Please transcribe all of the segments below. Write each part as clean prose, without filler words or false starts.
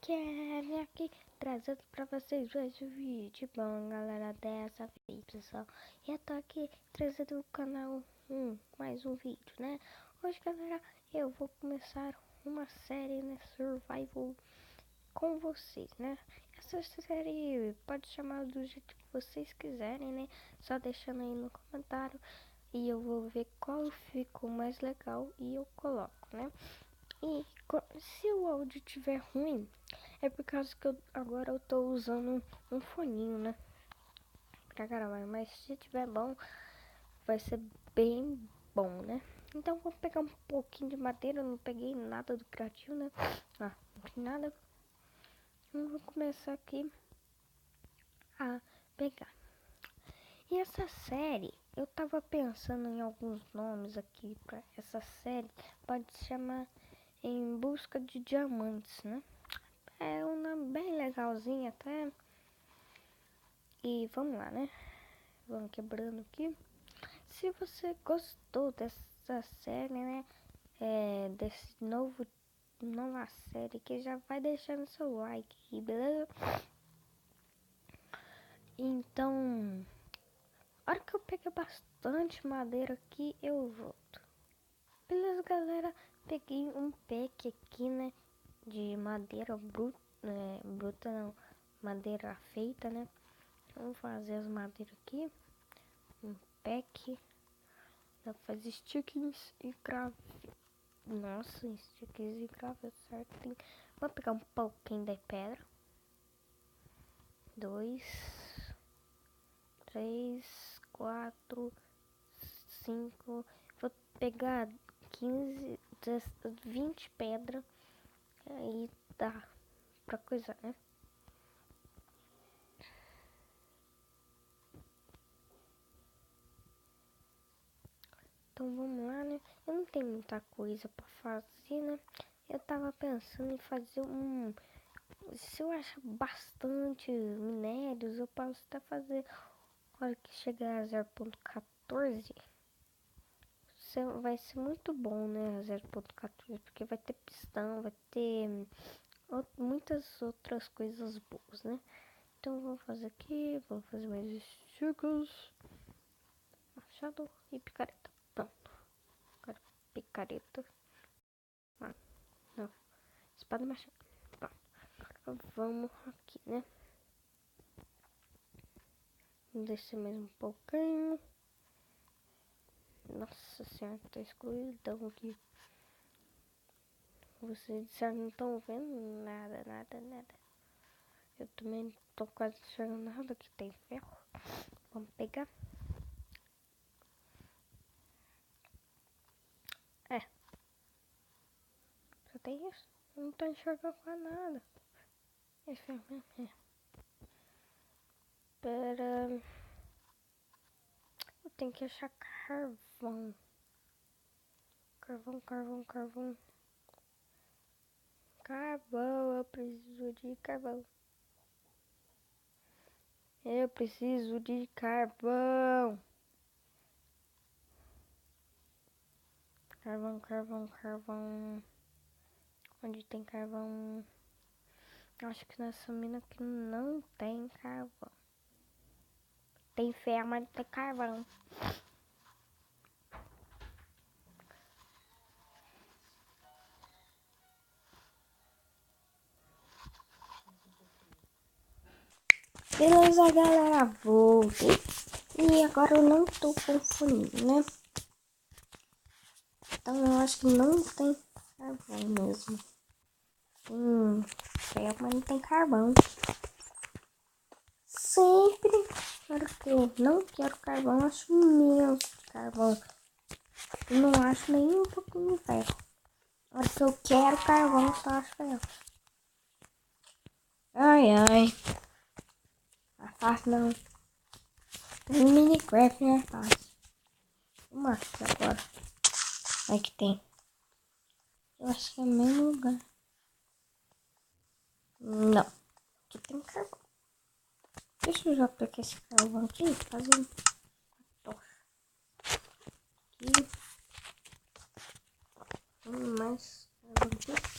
Kelly aqui, trazendo pra vocês mais um vídeo. Bom, galera, dessa vez, pessoal, eu tô aqui trazendo o canal mais um vídeo, né? Hoje, galera, eu vou começar uma série, né, Survival com vocês, né? Essa série pode chamar do jeito que vocês quiserem, né? Só deixando aí no comentário e eu vou ver qual ficou mais legal e eu coloco, né? E se o áudio tiver ruim, é por causa que agora eu tô usando um foninho, né? Pra gravar, mas se tiver bom, vai ser bem bom, né? Então vou pegar um pouquinho de madeira, eu não peguei nada do criativo, né? Não tem nada. Eu vou começar aqui a pegar. E essa série, eu tava pensando em alguns nomes aqui pra essa série. Pode se chamar Em Busca de Diamantes, né? É um nome bem legalzinho até. E vamos lá, né? Vamos quebrando aqui. Se você gostou dessa série, né? Desse nova série que já vai deixando seu like aqui, beleza? Então, a hora que eu peguei bastante madeira aqui, eu volto. Beleza, galera? Peguei um pack aqui, né? De madeira bruta, bruta não, madeira feita, né? Vamos fazer as madeiras aqui. Um pack. Dá pra fazer stickers e cravo. Nossa, stickers e cravo, certo? Vou pegar um pouquinho da pedra. 2, 3, 4, 5. Vou pegar 15, 20 pedras. Aí dá pra coisar, né? Então vamos lá, né? Eu não tenho muita coisa pra fazer, né? Eu tava pensando em fazer se eu achar bastante minérios, eu posso até fazer. A hora que chegar a 0.14, vai ser muito bom, né? 0.14, porque vai ter pistão, vai ter muitas outras coisas boas, né? Então vou fazer aqui, vou fazer mais stickers, machado e picareta. Pronto. Agora picareta. Não. Espada e machado. Pronto. Agora vamos aqui, né? Vamos descer mais um pouquinho. Nossa senhora, tá escuridão aqui. Vocês já não estão vendo nada. Eu também não tô quase enxergando nada que tem ferro. Vamos pegar. Só tem isso. Eu não tô enxergando quase nada. É ferro mesmo, Pera. Eu tenho que achar carvão. Carvão. Eu preciso de carvão. Eu preciso de carvão. Carvão. Onde tem carvão? Acho que nessa mina aqui não tem carvão. Tem ferro, mas não tem carvão. Beleza, galera, voltei. E agora eu não tô confundindo, né? Então eu acho que não tem carvão mesmo. Tem ferro, mas não tem carvão. Sempre na hora que eu não quero carvão, eu acho menos carvão. Eu não acho nem um pouquinho de ferro. Na hora que eu quero carvão, eu só acho ferro. Ai. Não é fácil não. Tem Minecraft, não é fácil. Vamos aqui agora. Vai que tem. Eu acho que é o mesmo lugar. Não. Aqui tem carvão. Deixa eu já pegar esse carvão aqui e fazer uma tocha. Aqui. Mais carvão aqui.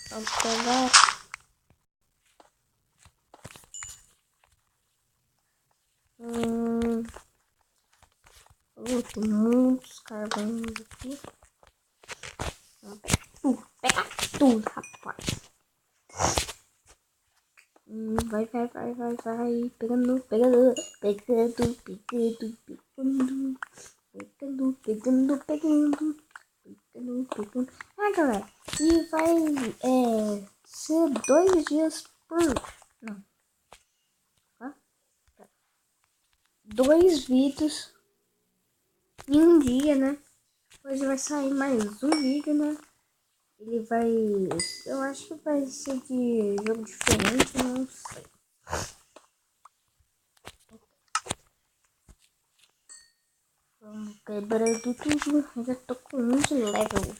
Vamos pegar. Tem muitos carvões aqui. Vamos pegar tudo, rapaz. Vai. Pegando. Ah, galera. E vai ser 2 dias por... Não. 2 vídeos em um dia, né? Hoje vai sair mais um vídeo, né? Ele vai... Eu acho que vai ser de jogo diferente, não sei. Vamos quebrando tudo. Eu já tô com 1 de level.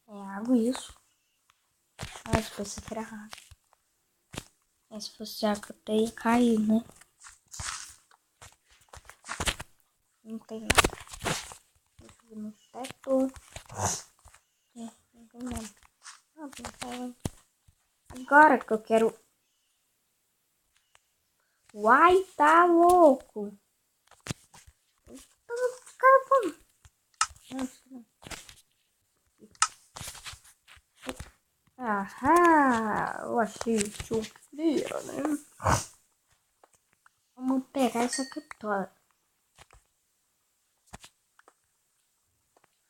É água isso. Ah, se fosse que era água. Mas se fosse água eu ia cair, né? Não tem nada. Deixa eu ver no teto. Não tem nada. Ah, tem. Agora que eu quero... Uai, tá louco. Carvão. Não. Aham, eu achei sofria, né? Vamos pegar essa aqui toda.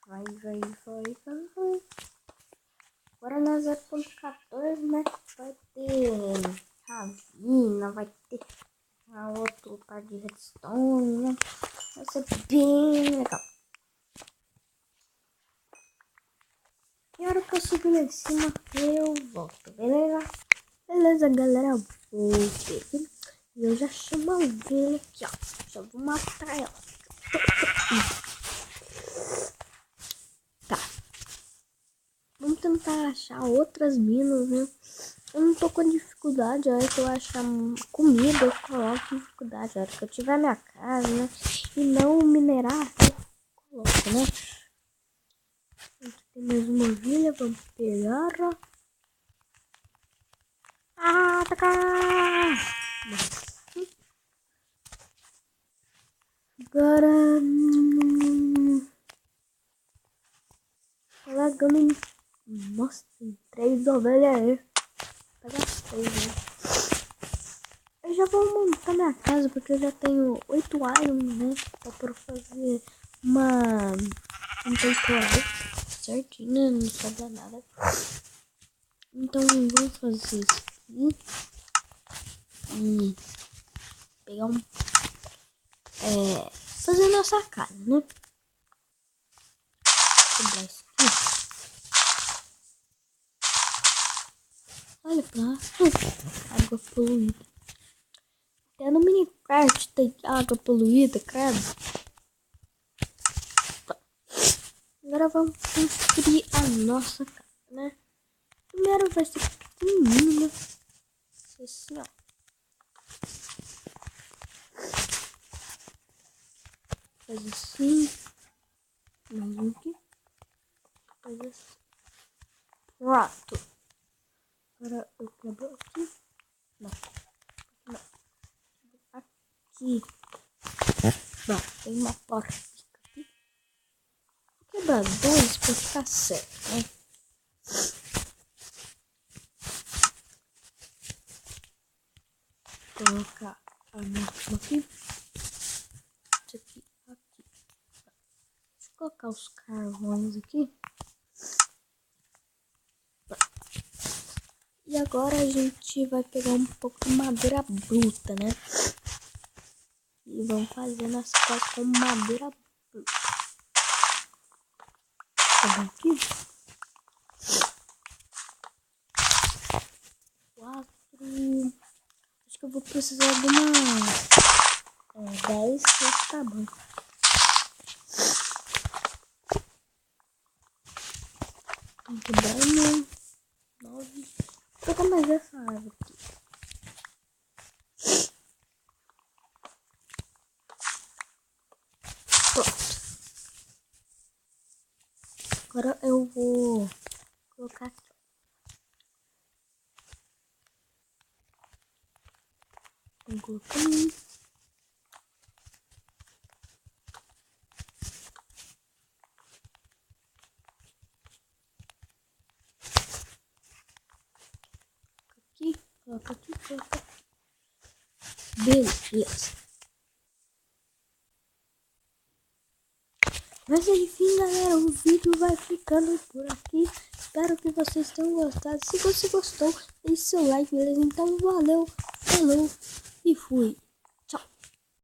Vai. Agora na 0.14, né? Vai ter ravina, vai ter outro par de redstone, né? Vai ser bem legal. E a hora que eu subir lá em cima, eu volto, beleza? Beleza, galera, voltei. E eu já chamo a ovelha aqui, ó. Já vou matar ela. Tá. Vamos tentar achar outras minas, né? Eu não tô com dificuldade. A hora que eu achar comida, eu coloco dificuldade. A hora que eu tiver minha casa, né? E não minerar, eu coloco, né? Aqui tem mais uma ovelha. Vamos pegar, ó. Atacar! Agora... Lagando. Nossa, tem 3 ovelhas aí. Pega 3, né? Eu já vou montar minha casa porque eu já tenho 8 iron, né? Dá pra fazer um temporal certinho, não sobra nada. Então vamos fazer isso aqui. E pegar fazer nossa casa, né? Quebrar isso aqui. Olha pra lá. Água poluída. Até no Minecraft tem água poluída, credo. Agora vamos construir a nossa casa, né? Primeiro vai ser pequenininho, né? Assim, ó. Faz assim. Mais um aqui. Faz assim. Pronto. Agora eu quebro aqui. Não. Aqui. Pronto, tem uma porta aqui. Vou quebrar 2 pra ficar certo, né? Vou colocar a máquina aqui. Isso aqui. Deixa eu colocar os carvões aqui. E agora a gente vai pegar um pouco de madeira bruta, né? E vamos fazer nossa casa com madeira bruta. Tá aqui? 4. Acho que eu vou precisar de uma 10, tá bom. Quebrando 9. Vou pegar mais essa árvore aqui. Pronto. Agora eu vou colocar aqui. Vamos colocar aqui. Coloca aqui, coloca. Beleza. Mas enfim, galera, o vídeo vai ficando por aqui. Espero que vocês tenham gostado. Se você gostou, deixe seu like, beleza? Então valeu, falou e fui.